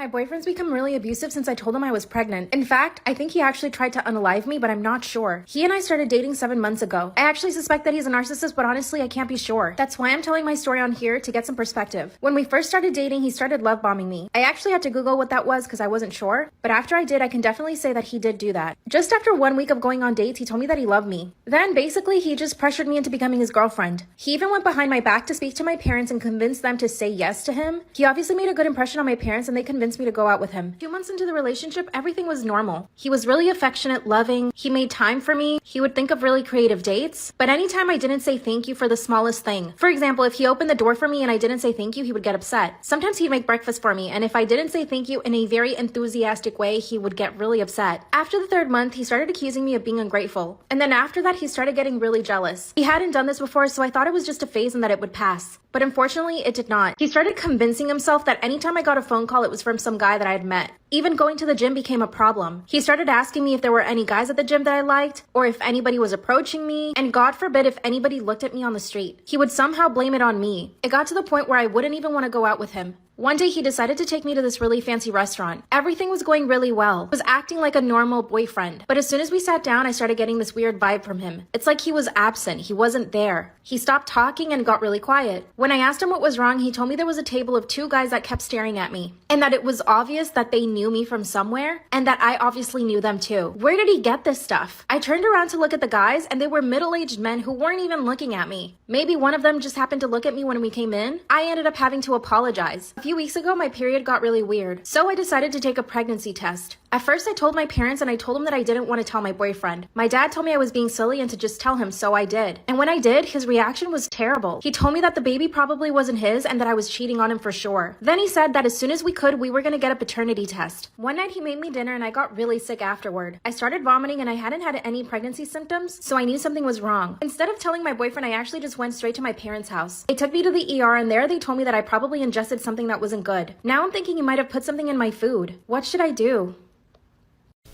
My boyfriend's become really abusive since I told him I was pregnant. In fact, I think he actually tried to unalive me, but I'm not sure. He and I started dating 7 months ago. I actually suspect that he's a narcissist, but honestly, I can't be sure. That's why I'm telling my story on here to get some perspective. When we first started dating, he started love bombing me. I actually had to Google what that was because I wasn't sure, but after I did, I can definitely say that he did do that. Just after 1 week of going on dates, he told me that he loved me. Then basically, he just pressured me into becoming his girlfriend. He even went behind my back to speak to my parents and convince them to say yes to him. He obviously made a good impression on my parents and they convinced me to go out with him. 2 months into the relationship, everything was normal. He was really affectionate, loving. He made time for me. He would think of really creative dates. But anytime I didn't say thank you for the smallest thing. For example, if he opened the door for me and I didn't say thank you, he would get upset. Sometimes he'd make breakfast for me, and if I didn't say thank you in a very enthusiastic way, he would get really upset. After the 3rd month, he started accusing me of being ungrateful. And then after that, he started getting really jealous. He hadn't done this before, so I thought it was just a phase and that it would pass. But unfortunately, it did not. He started convincing himself that anytime I got a phone call, it was from some guy that I had met. Even going to the gym became a problem. He started asking me if there were any guys at the gym that I liked, or if anybody was approaching me, and God forbid if anybody looked at me on the street. He would somehow blame it on me. It got to the point where I wouldn't even want to go out with him. One day he decided to take me to this really fancy restaurant. Everything was going really well. He was acting like a normal boyfriend. But as soon as we sat down, I started getting this weird vibe from him. It's like he was absent. He wasn't there. He stopped talking and got really quiet. When I asked him what was wrong, he told me there was a table of 2 guys that kept staring at me. And that it was obvious that they knew me from somewhere, and that I obviously knew them too. Where did he get this stuff? I turned around to look at the guys, and they were middle-aged men who weren't even looking at me. Maybe one of them just happened to look at me when we came in. I ended up having to apologize. A few weeks ago, my period got really weird, so I decided to take a pregnancy test. At first, I told my parents and I told them that I didn't want to tell my boyfriend. My dad told me I was being silly and to just tell him, so I did. And when I did, his reaction was terrible. He told me that the baby probably wasn't his and that I was cheating on him for sure. Then he said that as soon as we could, we were going to get a paternity test. One night he made me dinner and I got really sick afterward. I started vomiting and I hadn't had any pregnancy symptoms, so I knew something was wrong. Instead of telling my boyfriend, I actually just went straight to my parents' house. They took me to the ER and there they told me that I probably ingested something that wasn't good. Now I'm thinking he might have put something in my food. What should I do?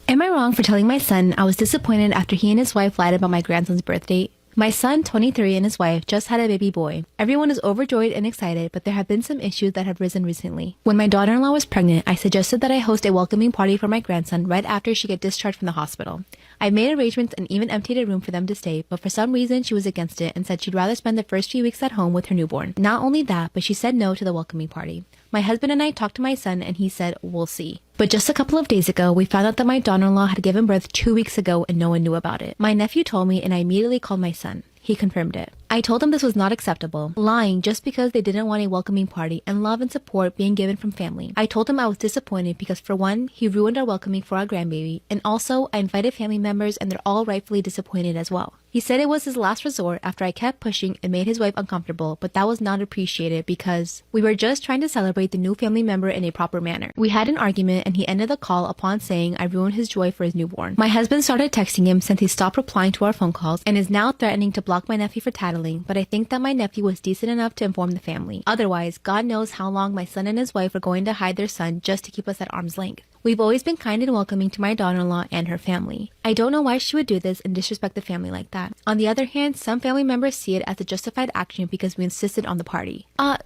Am I wrong for telling my son I was disappointed after he and his wife lied about my grandson's birth date? My son, 23, and his wife just had a baby boy. Everyone is overjoyed and excited, but there have been some issues that have risen recently. When my daughter-in-law was pregnant, I suggested that I host a welcoming party for my grandson right after she get discharged from the hospital. I made arrangements and even emptied a room for them to stay, but for some reason she was against it and said she'd rather spend the first few weeks at home with her newborn. Not only that, but she said no to the welcoming party. My husband and I talked to my son and he said, we'll see. But just a couple of days ago, we found out that my daughter-in-law had given birth 2 weeks ago and no one knew about it. My nephew told me and I immediately called my son. He confirmed it. I told him this was not acceptable, lying just because they didn't want a welcoming party and love and support being given from family. I told him I was disappointed because for one, he ruined our welcoming for our grandbaby, and also I invited family members and they're all rightfully disappointed as well. He said it was his last resort after I kept pushing and made his wife uncomfortable, but that was not appreciated because we were just trying to celebrate the new family member in a proper manner. We had an argument and he ended the call upon saying I ruined his joy for his newborn. My husband started texting him since he stopped replying to our phone calls and is now threatening to block my nephew for tattling, but I think that my nephew was decent enough to inform the family. Otherwise, God knows how long my son and his wife are going to hide their son just to keep us at arm's length. We've always been kind and welcoming to my daughter-in-law and her family. I don't know why she would do this and disrespect the family like that. On the other hand, some family members see it as a justified action because we insisted on the party. I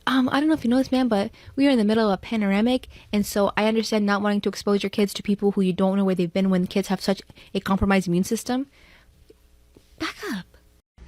don't know if you know this, man, but we are in the middle of a panoramic, and so I understand not wanting to expose your kids to people who you don't know where they've been when kids have such a compromised immune system. Back up.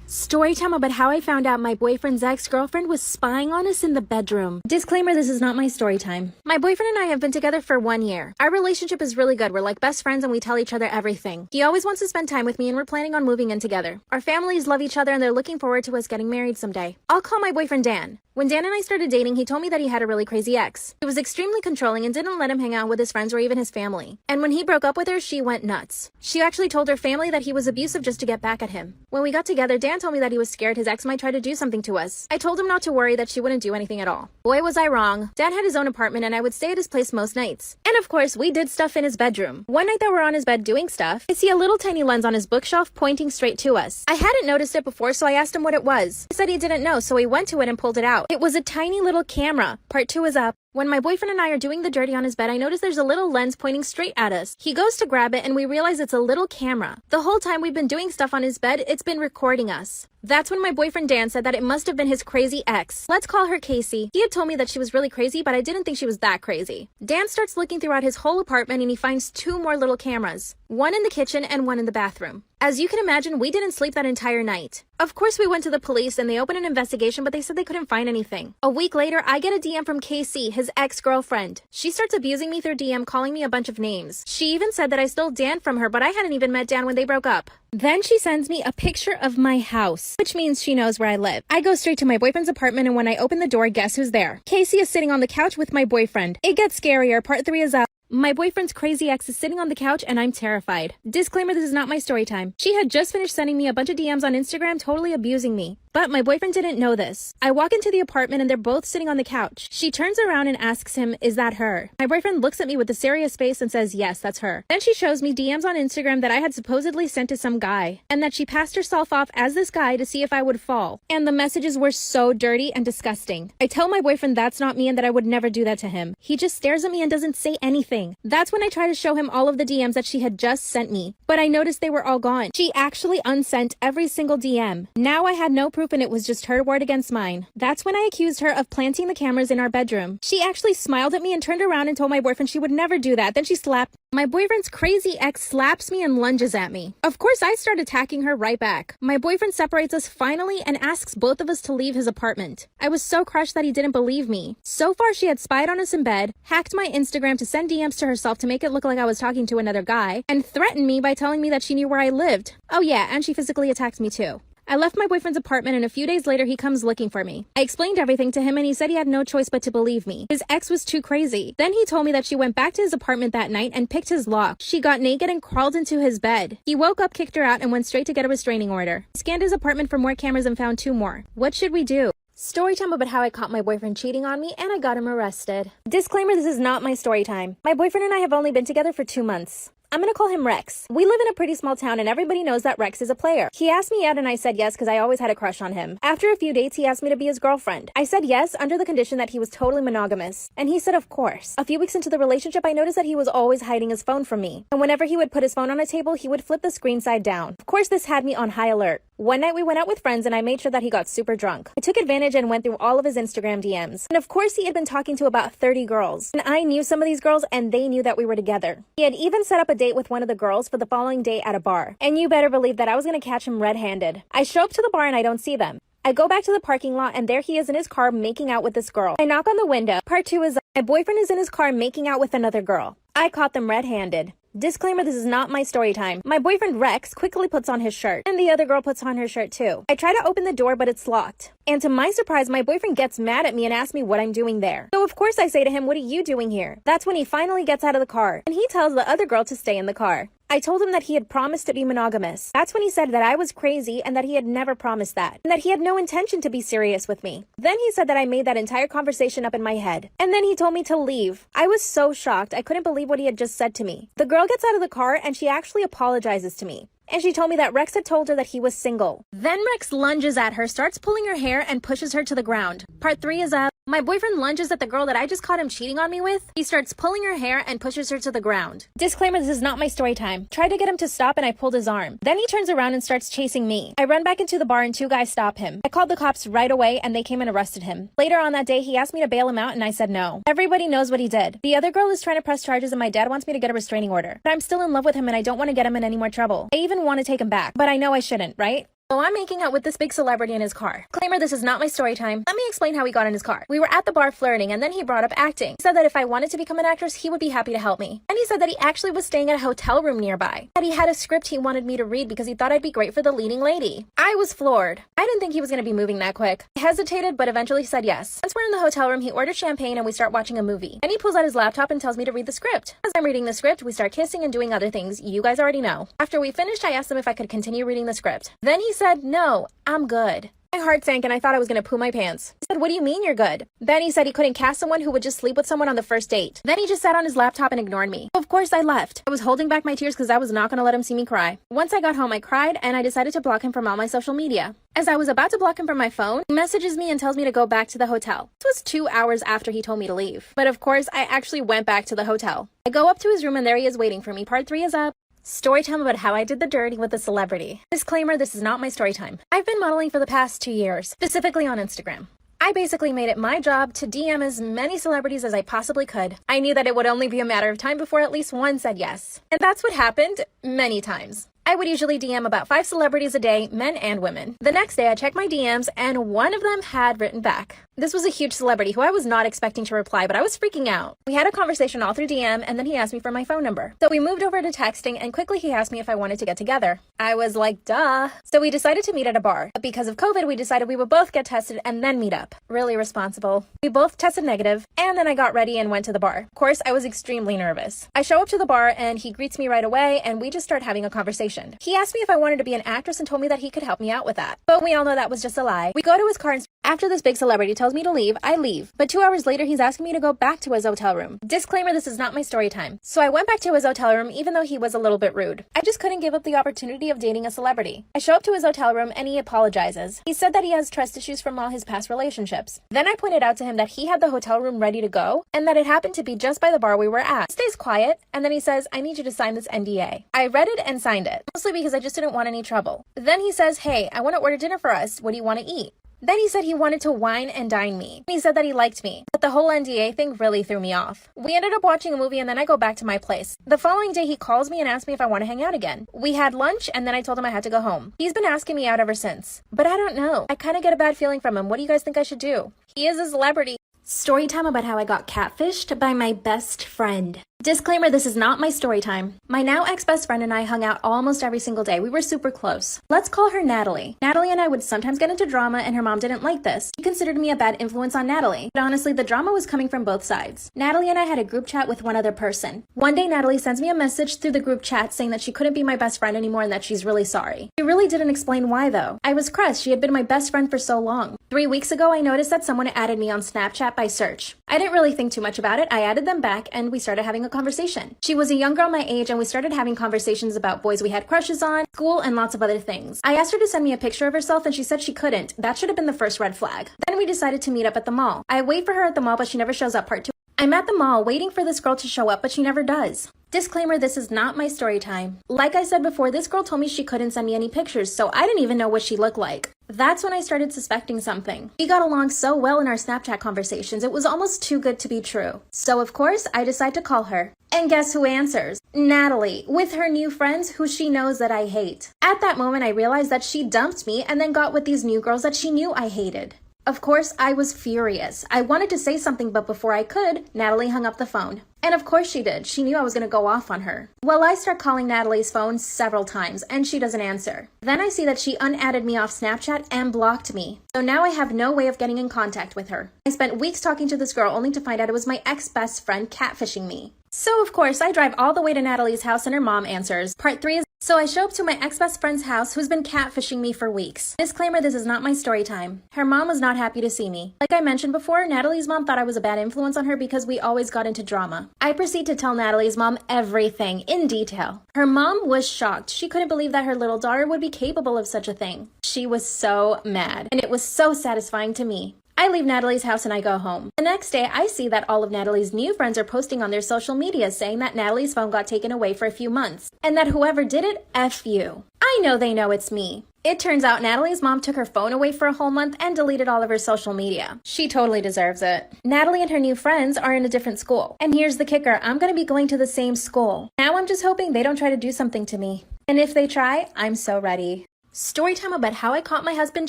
Storytime about how I found out my boyfriend's ex-girlfriend was spying on us in the bedroom. Disclaimer, this is not my story time. My boyfriend and I have been together for 1 year. Our relationship is really good. We're like best friends and we tell each other everything. He always wants to spend time with me and we're planning on moving in together. Our families love each other and they're looking forward to us getting married someday. I'll call my boyfriend Dan. When Dan and I started dating, he told me that he had a really crazy ex. He was extremely controlling and didn't let him hang out with his friends or even his family. And when he broke up with her, she went nuts. She actually told her family that he was abusive just to get back at him. When we got together, Dan told me that he was scared his ex might try to do something to us. I told him not to worry, that she wouldn't do anything at all. Boy, was I wrong. Dan had his own apartment and I would stay at his place most nights. And of course, we did stuff in his bedroom. One night that we're on his bed doing stuff, I see a little tiny lens on his bookshelf pointing straight to us. I hadn't noticed it before, so I asked him what it was. He said he didn't know, so he went to it and pulled it out. It was a tiny little camera. Part 2 is up. When my boyfriend and I are doing the dirty on his bed, I notice there's a little lens pointing straight at us. He goes to grab it and we realize it's a little camera. The whole time we've been doing stuff on his bed, it's been recording us. That's when my boyfriend Dan said that it must have been his crazy ex. Let's call her Casey. He had told me that she was really crazy, but I didn't think she was that crazy. Dan starts looking throughout his whole apartment and he finds 2 more little cameras. One in the kitchen and one in the bathroom. As you can imagine, we didn't sleep that entire night. Of course, we went to the police and they opened an investigation, but they said they couldn't find anything. A week later, I get a DM from Casey, his ex-girlfriend. She starts abusing me through DM, calling me a bunch of names. She even said that I stole Dan from her, but I hadn't even met Dan when they broke up. Then she sends me a picture of my house, which means she knows where I live. I go straight to my boyfriend's apartment, and when I open the door, guess who's there? Casey is sitting on the couch with my boyfriend. It gets scarier. Part 3 is up. My boyfriend's crazy ex is sitting on the couch and I'm terrified. Disclaimer, this is not my story time. She had just finished sending me a bunch of DMs on Instagram totally abusing me. But my boyfriend didn't know this. I walk into the apartment and they're both sitting on the couch. She turns around and asks him, is that her? My boyfriend looks at me with a serious face and says, yes, that's her. Then she shows me DMs on Instagram that I had supposedly sent to some guy and that she passed herself off as this guy to see if I would fall. And the messages were so dirty and disgusting. I tell my boyfriend that's not me and that I would never do that to him. He just stares at me and doesn't say anything. That's when I try to show him all of the DMs that she had just sent me, but I noticed they were all gone. She actually unsent every single DM. Now I had no proof and it was just her word against mine. That's when I accused her of planting the cameras in our bedroom. She actually smiled at me and turned around and told my boyfriend she would never do that. Then she slapped. My boyfriend's crazy ex slaps me and lunges at me. Of course, I start attacking her right back. My boyfriend separates us finally and asks both of us to leave his apartment. I was so crushed that he didn't believe me. So far, she had spied on us in bed, hacked my Instagram to send DMs to herself to make it look like I was talking to another guy, and threatened me by telling me that she knew where I lived. Oh yeah, and she physically attacked me too. I left my boyfriend's apartment and a few days later he comes looking for me. I explained everything to him and he said he had no choice but to believe me. His ex was too crazy. Then he told me that she went back to his apartment that night and picked his lock. She got naked and crawled into his bed. He woke up, kicked her out, and went straight to get a restraining order. He scanned his apartment for more cameras and found 2 more. What should we do? Story time about how I caught my boyfriend cheating on me and I got him arrested. Disclaimer, this is not my story time. My boyfriend and I have only been together for 2 months. I'm gonna call him Rex. We live in a pretty small town and everybody knows that Rex is a player. He asked me out and I said yes because I always had a crush on him. After a few dates, he asked me to be his girlfriend. I said yes under the condition that he was totally monogamous. And he said of course. A few weeks into the relationship, I noticed that he was always hiding his phone from me. And whenever he would put his phone on a table, he would flip the screen side down. Of course, this had me on high alert. One night we went out with friends and I made sure that he got super drunk. I took advantage and went through all of his Instagram DMs. And of course he had been talking to about 30 girls. And I knew some of these girls and they knew that we were together. He had even set up a date with one of the girls for the following day at a bar. And you better believe that I was gonna catch him red-handed. I show up to the bar and I don't see them. I go back to the parking lot and there he is in his car making out with this girl. I knock on the window. Part 2 is my boyfriend is in his car making out with another girl. I caught them red-handed. Disclaimer, this is not my story time. My boyfriend Rex quickly puts on his shirt, and the other girl puts on her shirt too. I try to open the door, but it's locked. And to my surprise, my boyfriend gets mad at me and asks me what I'm doing there. So of course I say to him, what are you doing here? That's when he finally gets out of the car, and he tells the other girl to stay in the car. I told him that he had promised to be monogamous. That's when he said that I was crazy and that he had never promised that, and that he had no intention to be serious with me. Then he said that I made that entire conversation up in my head. And then he told me to leave. I was so shocked. I couldn't believe what he had just said to me. The girl gets out of the car and she actually apologizes to me. And she told me that Rex had told her that he was single. Then Rex lunges at her, starts pulling her hair, and pushes her to the ground. Part 3 is up. My boyfriend lunges at the girl that I just caught him cheating on me with. He starts pulling her hair and pushes her to the ground. Disclaimer, this is not my story time. Tried to get him to stop and I pulled his arm. Then he turns around and starts chasing me. I run back into the bar and 2 guys stop him. I called the cops right away and they came and arrested him. Later on that day, he asked me to bail him out and I said no. Everybody knows what he did. The other girl is trying to press charges and my dad wants me to get a restraining order. But I'm still in love with him and I don't want to get him in any more trouble. I even want to take him back, but I know I shouldn't, right? So I'm making out with this big celebrity in his car. Disclaimer, this is not my story time. Let me explain how he got in his car. We were at the bar flirting and then he brought up acting. He said that if I wanted to become an actress, he would be happy to help me. And he said that he actually was staying at a hotel room nearby. That he had a script he wanted me to read because he thought I'd be great for the leading lady. I was floored. I didn't think he was going to be moving that quick. I hesitated, but eventually said yes. Once we're in the hotel room, he orders champagne and we start watching a movie. And he pulls out his laptop and tells me to read the script. As I'm reading the script, we start kissing and doing other things you guys already know. After we finished, I asked him if I could continue reading the script. Then he said, no, I'm good. My heart sank and I thought I was gonna poo my pants. He said, "What do you mean you're good?" Then he said he couldn't cast someone who would just sleep with someone on the first date. Then he just sat on his laptop and ignored me. Of course I left. I was holding back my tears because I was not gonna let him see me cry. Once I got home, I cried and I decided to block him from all my social media. As I was about to block him from my phone, he messages me and tells me to go back to the hotel. This was 2 hours after he told me to leave. But of course, I actually went back to the hotel. I go up to his room and there he is waiting for me. Part 3 is up. Story time about how I did the dirty with a celebrity. Disclaimer, this is not my story time. I've been modeling for the past 2 years, specifically on Instagram. I basically made it my job to DM as many celebrities as I possibly could. I knew that it would only be a matter of time before at least one said yes. And that's what happened many times. I would usually DM about 5 celebrities a day, men and women. The next day I checked my DMs and one of them had written back. This was a huge celebrity who I was not expecting to reply, but I was freaking out. We had a conversation all through DM and then he asked me for my phone number. So we moved over to texting and quickly he asked me if I wanted to get together. I was like, duh. So we decided to meet at a bar. But because of COVID, we decided we would both get tested and then meet up. Really responsible. We both tested negative and then I got ready and went to the bar. Of course, I was extremely nervous. I show up to the bar and he greets me right away and we just start having a conversation. He asked me if I wanted to be an actress and told me that he could help me out with that. But we all know that was just a lie. We go to his car and after this big celebrity tells me to leave, I leave. But 2 hours later, he's asking me to go back to his hotel room. Disclaimer, this is not my story time. So I went back to his hotel room even though he was a little bit rude. I just couldn't give up the opportunity of dating a celebrity. I show up to his hotel room and he apologizes. He said that he has trust issues from all his past relationships. Then I pointed out to him that he had the hotel room ready to go and that it happened to be just by the bar we were at. He stays quiet and then he says, "I need you to sign this NDA. I read it and signed it, mostly because I just didn't want any trouble. Then he says, "Hey, I want to order dinner for us. What do you want to eat?" Then he said he wanted to wine and dine me. He said that he liked me, but the whole NDA thing really threw me off. We ended up watching a movie and then I go back to my place. The following day he calls me and asks me if I want to hang out again. We had lunch and then I told him I had to go home. He's been asking me out ever since, but I don't know. I kind of get a bad feeling from him. What do you guys think I should do? He is a celebrity. Story time about how I got catfished by my best friend. Disclaimer, this is not my story time. My now ex-best friend and I hung out almost every single day. We were super close. Let's call her Natalie. Natalie and I would sometimes get into drama and her mom didn't like this. She considered me a bad influence on Natalie. But honestly, the drama was coming from both sides. Natalie and I had a group chat with one other person. One day, Natalie sends me a message through the group chat saying that she couldn't be my best friend anymore and that she's really sorry. She really didn't explain why though. I was crushed. She had been my best friend for so long. 3 weeks ago, I noticed that someone added me on Snapchat by search. I didn't really think too much about it. I added them back and we started having a conversation. She was a young girl my age and we started having conversations about boys we had crushes on, school, and lots of other things. I asked her to send me a picture of herself and she said she couldn't. That should have been the first red flag. Then we decided to meet up at the mall. I wait for her at the mall but she never shows up. Part 2. I'm at the mall waiting for this girl to show up but she never does. Disclaimer, this is not my story time. Like I said before, this girl told me she couldn't send me any pictures, so I didn't even know what she looked like. That's when I started suspecting something. We got along so well in our Snapchat conversations, it was almost too good to be true. So of course, I decide to call her. And guess who answers? Natalie, with her new friends who she knows that I hate. At that moment, I realized that she dumped me and then got with these new girls that she knew I hated. Of course, I was furious. I wanted to say something, but before I could, Natalie hung up the phone. And of course she did. She knew I was going to go off on her. Well, I start calling Natalie's phone several times, and she doesn't answer. Then I see that she unadded me off Snapchat and blocked me. So now I have no way of getting in contact with her. I spent weeks talking to this girl only to find out it was my ex-best friend catfishing me. So of course, I drive all the way to Natalie's house and her mom answers. Part 3 is so I show up to my ex-best friend's house who's been catfishing me for weeks. Disclaimer, this is not my story time. Her mom was not happy to see me. Like I mentioned before, Natalie's mom thought I was a bad influence on her because we always got into drama. I proceed to tell Natalie's mom everything in detail. Her mom was shocked. She couldn't believe that her little daughter would be capable of such a thing. She was so mad, and it was so satisfying to me. I leave Natalie's house and I go home. The next day, I see that all of Natalie's new friends are posting on their social media saying that Natalie's phone got taken away for a few months, and that whoever did it, F you. I know they know it's me. It turns out Natalie's mom took her phone away for a whole month and deleted all of her social media. She totally deserves it. Natalie and her new friends are in a different school. And here's the kicker, I'm gonna be going to the same school. Now I'm just hoping they don't try to do something to me. And if they try, I'm so ready. Story time about how I caught my husband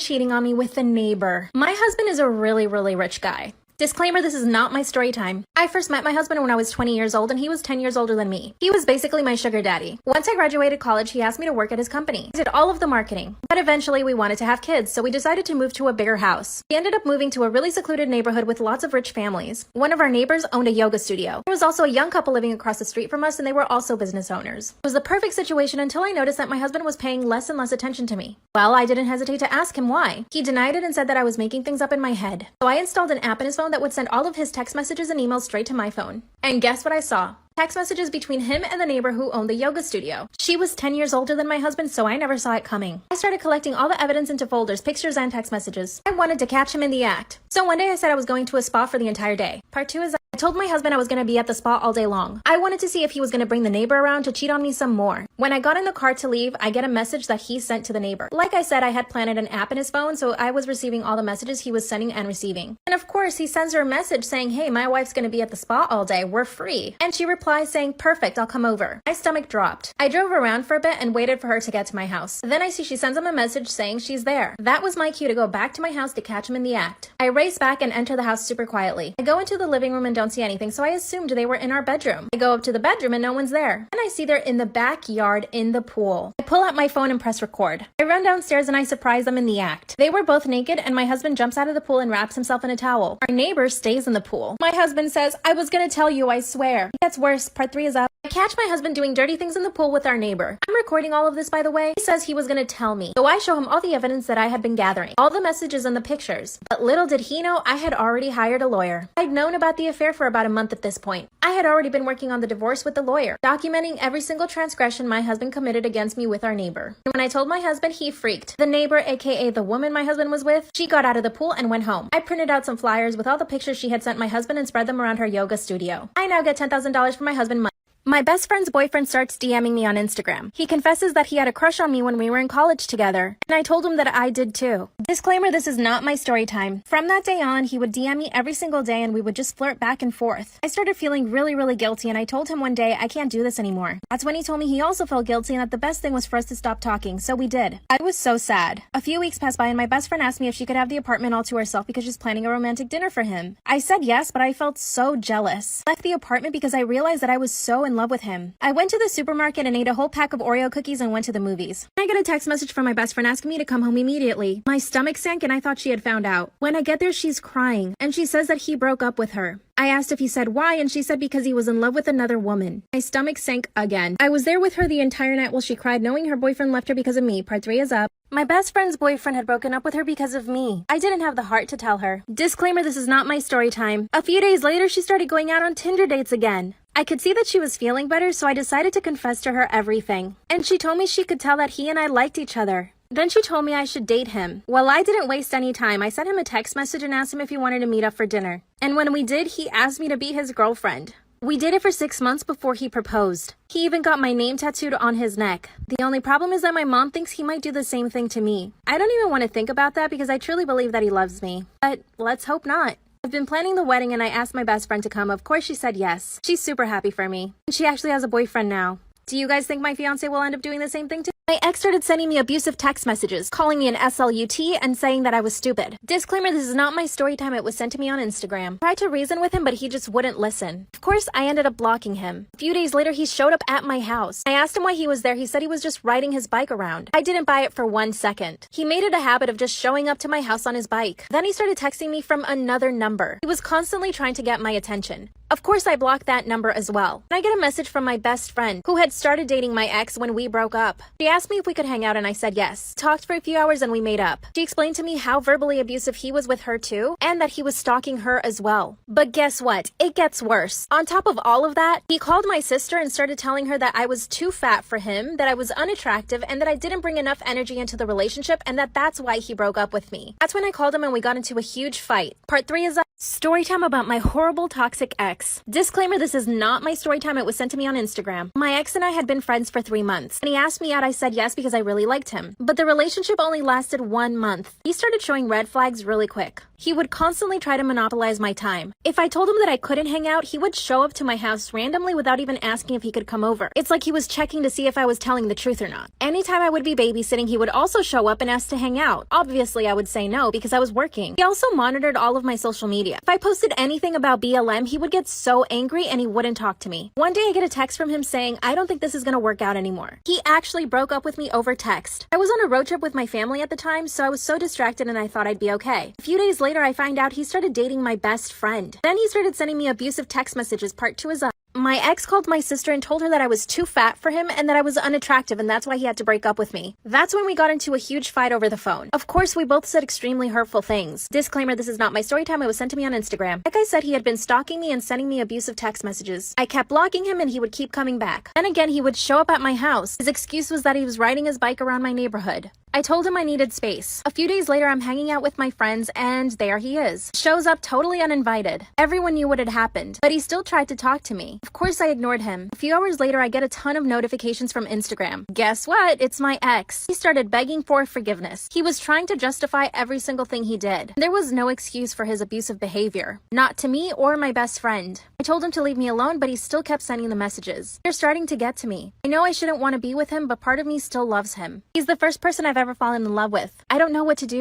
cheating on me with a neighbor. My husband is a really rich guy. Disclaimer, this is not my story time. I first met my husband when I was 20 years old and he was 10 years older than me. He was basically my sugar daddy. Once I graduated college, he asked me to work at his company. I did all of the marketing. But eventually we wanted to have kids, so we decided to move to a bigger house. We ended up moving to a really secluded neighborhood with lots of rich families. One of our neighbors owned a yoga studio. There was also a young couple living across the street from us and they were also business owners. It was the perfect situation until I noticed that my husband was paying less and less attention to me. Well, I didn't hesitate to ask him why. He denied it and said that I was making things up in my head. So I installed an app in his phone that would send all of his text messages and emails straight to my phone. And guess what I saw? Text messages between him and the neighbor who owned the yoga studio. She was 10 years older than my husband, so I never saw it coming. I started collecting all the evidence into folders, pictures, and text messages. I wanted to catch him in the act. So one day I said I was going to a spa for the entire day. Part 2 is I told my husband I was going to be at the spa all day long. I wanted to see if he was going to bring the neighbor around to cheat on me some more. When I got in the car to leave, I get a message that he sent to the neighbor. Like I said, I had planted an app in his phone, so I was receiving all the messages he was sending and receiving. And of course, he sends her a message saying, "Hey, my wife's going to be at the spa all day. We're free." And she replies saying, "Perfect, I'll come over." My stomach dropped. I drove around for a bit and waited for her to get to my house. Then I see she sends him a message saying she's there. That was my cue to go back to my house to catch him in the act. I race back and enter the house super quietly. I go into the living room and don't see anything, so I assumed they were in our bedroom. I go up to the bedroom and no one's there. And I see they're in the backyard in the pool. I pull out my phone and press record. I run downstairs and I surprise them in the act. They were both naked and my husband jumps out of the pool and wraps himself in a towel. Our neighbor stays in the pool. My husband says, "I was gonna tell you, I swear." It gets worse. Part 3 is up. I catch my husband doing dirty things in the pool with our neighbor. I'm recording all of this, by the way. He says he was gonna tell me. So I show him all the evidence that I had been gathering, all the messages and the pictures. But little did he know I had already hired a lawyer. I'd known about the affair for about a month at this point. I had already been working on the divorce with the lawyer, documenting every single transgression my husband committed against me with our neighbor. And when I told my husband, he freaked. The neighbor, aka the woman my husband was with, she got out of the pool and went home. I printed out some flyers with all the pictures she had sent my husband and spread them around her yoga studio. I now get $10,000 from my husband. My best friend's boyfriend starts DMing me on Instagram. He confesses that he had a crush on me when we were in college together, and I told him that I did too. Disclaimer, this is not my story time. From that day on, he would DM me every single day and we would just flirt back and forth. I started feeling really guilty and I told him one day I can't do this anymore. That's when he told me he also felt guilty and that the best thing was for us to stop talking, so we did. I was so sad. A few weeks passed by and my best friend asked me if she could have the apartment all to herself because she's planning a romantic dinner for him. I said yes, but I felt so jealous. I left the apartment because I realized that I was so in love with him. I went to the supermarket and ate a whole pack of Oreo cookies and went to the movies. I get a text message from my best friend asking me to come home immediately. My stomach sank and I thought she had found out. When I get there, she's crying and she says that he broke up with her. I asked if he said why and she said because he was in love with another woman. My stomach sank again. I was there with her the entire night while she cried, knowing her boyfriend left her because of me. Part 3 is up. My best friend's boyfriend had broken up with her because of me. I didn't have the heart to tell her. Disclaimer, this is not my story time. A few days later, she started going out on Tinder dates again. I could see that she was feeling better, so I decided to confess to her everything. And she told me she could tell that he and I liked each other. Then she told me I should date him. Well, I didn't waste any time. I sent him a text message and asked him if he wanted to meet up for dinner. And when we did, he asked me to be his girlfriend. We dated for 6 months before he proposed. He even got my name tattooed on his neck. The only problem is that my mom thinks he might do the same thing to me. I don't even want to think about that because I truly believe that he loves me. But let's hope not. I've been planning the wedding and I asked my best friend to come. Of course she said yes. She's super happy for me. And she actually has a boyfriend now. Do you guys think my fiance will end up doing the same thing too? My ex started sending me abusive text messages, calling me an SLUT and saying that I was stupid. Disclaimer, this is not my story time. It was sent to me on Instagram. I tried to reason with him, but he just wouldn't listen. Of course, I ended up blocking him. A few days later, he showed up at my house. I asked him why he was there. He said he was just riding his bike around. I didn't buy it for 1 second. He made it a habit of just showing up to my house on his bike. Then he started texting me from another number. He was constantly trying to get my attention. Of course, I blocked that number as well. And I get a message from my best friend, who had started dating my ex when we broke up. She asked me if we could hang out and I said yes. Talked for a few hours and we made up. She explained to me how verbally abusive he was with her too, and that he was stalking her as well. But guess what? It gets worse. On top of all of that, he called my sister and started telling her that I was too fat for him, that I was unattractive, and that I didn't bring enough energy into the relationship, and that's why he broke up with me. That's when I called him and we got into a huge fight. Part 3 is story time about my horrible toxic ex. Disclaimer, this is not my story time. It was sent to me on Instagram. My ex and I had been friends for 3 months. When he asked me out, I said yes because I really liked him. But the relationship only lasted 1 month. He started showing red flags really quick. He would constantly try to monopolize my time. If I told him that I couldn't hang out, he would show up to my house randomly without even asking if he could come over. It's like he was checking to see if I was telling the truth or not. Anytime I would be babysitting, he would also show up and ask to hang out. Obviously, I would say no because I was working. He also monitored all of my social media. If I posted anything about BLM, he would get so angry and he wouldn't talk to me. One day I get a text from him saying, "I don't think this is gonna work out anymore." He actually broke up with me over text. I was on a road trip with my family at the time, so I was so distracted and I thought I'd be okay. A few days later, I find out he started dating my best friend. Then he started sending me abusive text messages. Part 2 is up. My ex called my sister and told her that I was too fat for him and that I was unattractive and that's why he had to break up with me. That's when we got into a huge fight over the phone. Of course, we both said extremely hurtful things. Disclaimer, this is not my story time. It was sent to me on Instagram. Like I said, he had been stalking me and sending me abusive text messages. I kept blocking him and he would keep coming back. Then again, he would show up at my house. His excuse was that he was riding his bike around my neighborhood. I told him I needed space. A few days later, I'm hanging out with my friends and there he is. Shows up totally uninvited. Everyone knew what had happened, but he still tried to talk to me. Of course, I ignored him. A few hours later, I get a ton of notifications from Instagram. Guess what? It's my ex. He started begging for forgiveness. He was trying to justify every single thing he did. There was no excuse for his abusive behavior. Not to me or my best friend. I told him to leave me alone, but he still kept sending the messages. They're starting to get to me. I know I shouldn't want to be with him, but part of me still loves him. He's the first person I've ever fallen in love with. I don't know what to do.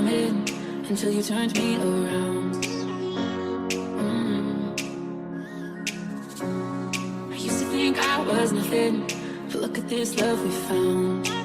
in until you turned me around. I used to think I was nothing, but look at this love we found.